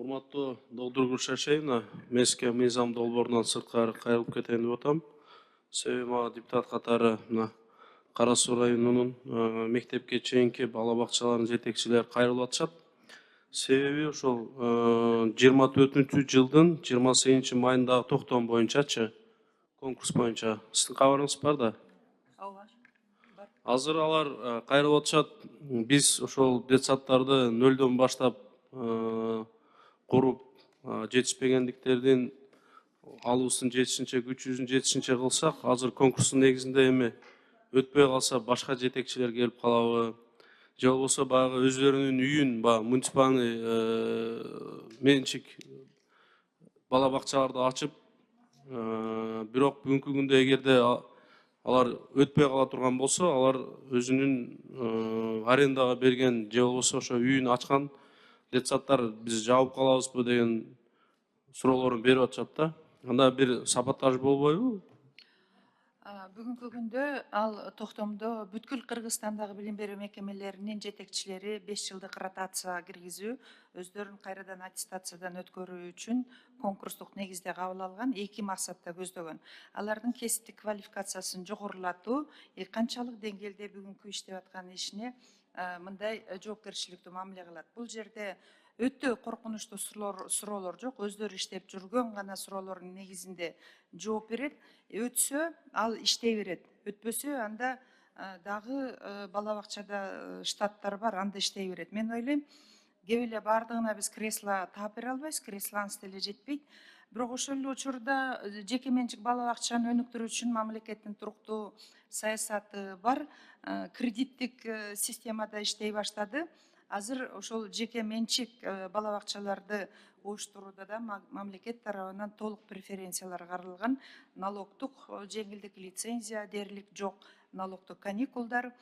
Урматтуу Долдургул Шашеевна, Меске мыйзам долбоорунан сырткары кайрылып кетейин деп атам. Себеби мага депутат катары мына Кара Суу районунун мектепке чейинки бала бакчаларынын жетекчилери кайрылып атышат. Себеби ошол 24-жылдын 28 майындагы токтом боюнчачы, конкурс боюнча сиздин кабарыңыз бар да. Ооба. Бар. Азыр алар кайрылып атышат. Биз ошол детсадтарды нөлдөн баштап куруп, жетишпегендиктердин алуусун жетишинче, күчүбүздүн жетишинче кылсак, азыр конкурстун негизинде эми өтпөй калса башка жетекчилер келип калабы, же болбосо баягы өзлөрүнүн үйүн, баягы муниципальный менчик бала бакчаларды ачып, бирок бүгүнкү күндө эгерде алар өтпөй кала турган болсо, алар өзүнүн арендага берген же болбосо ошо үйүн ачкан детсадтар биз жабып калабызбы деген суроолорун берип атышат да. Анда бир саботаж болбойбу? Бүгүнкү күндө ал токтомдо бүткүл Кыргызстандагы билим берүү мекемелеринин жетекчилери 5 жылдык ротация киргизүү, өздөрүн кайрадан аттестациядан өткөрүү үчүн конкурстук негизде кабыл алган, эки максатта көздөгөн. Алардын кесиптик квалификациясын жогорулатуу, канчалык деңгээлде бүгүнкү иштеп аткан ишине мындай жоопкерчиликтүү мамиле кылат. Бул жерде өтө коркунучтуу суроолор жок, өздөрү иштеп жүргөн гана суроолордун негизинде жооп берет. Өтсө ал иштей берет, өтпөсө анда дагы бала бакчада штаттар бар, анда иштей берет. Мен ойлойм, кеп эле баардыгына биз кресло таап бере албайбыз, креслонун деле жетпейт. Бирок ошол эле учурда жеке менчик бала бакчаны өнүктүрүү үчүн мамлекеттин туруктуу саясаты бар, кредиттик системада иштей баштады. Азыр ошол жеке менчик бала бакчаларды уюштурууда да мамлекет тарабынан толук преференциялар каралган, налогтук жеңилдик, лицензия дээрлик жок, налогтук каникулдар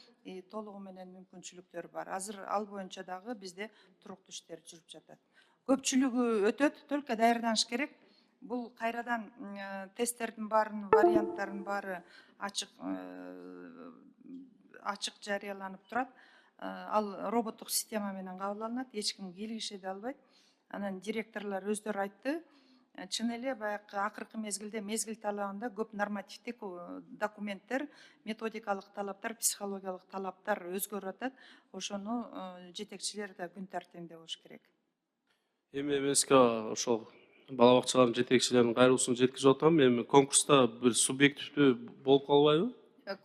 толугу менен мүмкүнчүлүктөр бар. Азыр ал боюнча дагы бизде туруктуу иштер жүрүп жатат. Көпчүлүгү өтөт, только даярданыш керек. Бул кайрадан тесттердин баарынын варианттарынын баары ачык жарыяланып турат. Ал роботтук система менен кабыл алынат, эч ким кийлигише да албайт. Анан директорлор өздөрү айтты, чын эле баягы акыркы мезгилде мезгил талабында көп нормативдик документтер, методикалык талаптар, психологиялык талаптар өзгөрүп атат. Ошону жетекчилер да күн тартибинде болуш керек. Эми эмеске ошол бала бакчалардын жетекчилеринин кайрылуусун жеткизип атам. Эми конкурста бир субъективдүү болуп калбайбы?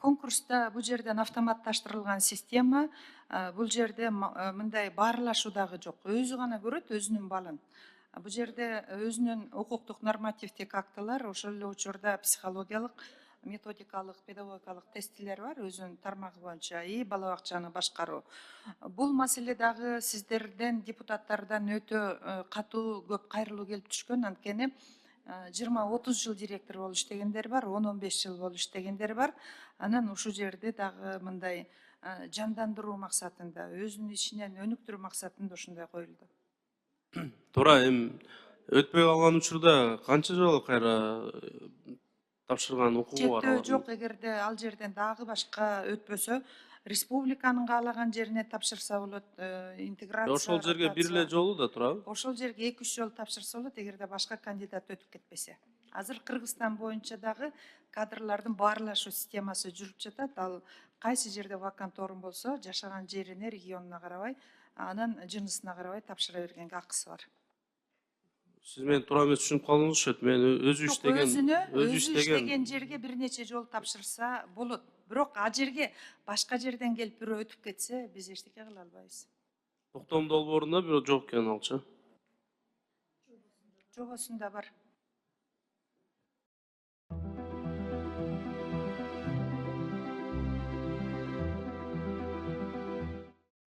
Конкурста бул жерден автоматташтырылган система, бул жерде мындай баарлашуу дагы жок. Өзү гана көрөт өзүнүн балын. Бул жерде өзүнүн укуктук нормативдик актылар, ошол эле учурда психологиялык, методикалык, педагогикалык тестилер бар өзүнүн тармагы боюнча и бала бакчаны башкаруу. Бул маселе дагы сиздерден, депутаттардан өтө катуу көп кайрылуу келип түшкөн, анткени 20-30 жыл директор болуп иштегендер бар, 10-15 жыл болуп иштегендер бар. Анан ушул жерде дагы мындай жандандыруу максатында, өзүнүн ишинен өнүктүрүү максатында ушундай коюлду. Туура, эми өтпөй калган учурда канча жолу кайра тапшырган укугу бар? Чектөө жок, эгерде ал жерден дагы башка өтпөсө, республиканын каалаган жерине тапшырса болот, интеграция. Ошол жерге бир эле жолу да турабы? Ошол жерге 2-3 жолу тапшырса болот, эгерде башка кандидат өтүп кетпесе. Азыр Кыргызстан боюнча дагы кадрлардын баарлашуу системасы жүрүп жатат. Ал кайсы жерде вакант орун болсо, жашаган жерине, регионуна карабай, анан жынысына карабай тапшыра бергенге акысы бар. Сиз мени туура эмес түшүнүп калдыңыз окшойт. Мен өзү иштеген жерге бир нече жолу тапшырса болот. Бирок ал жерге башка жерден келип бирөө өтүп кетсе, биз эчтеке кыла албайбыз. Токтом долбоорунда бирөө жок экен алчы. Жобосунда бар.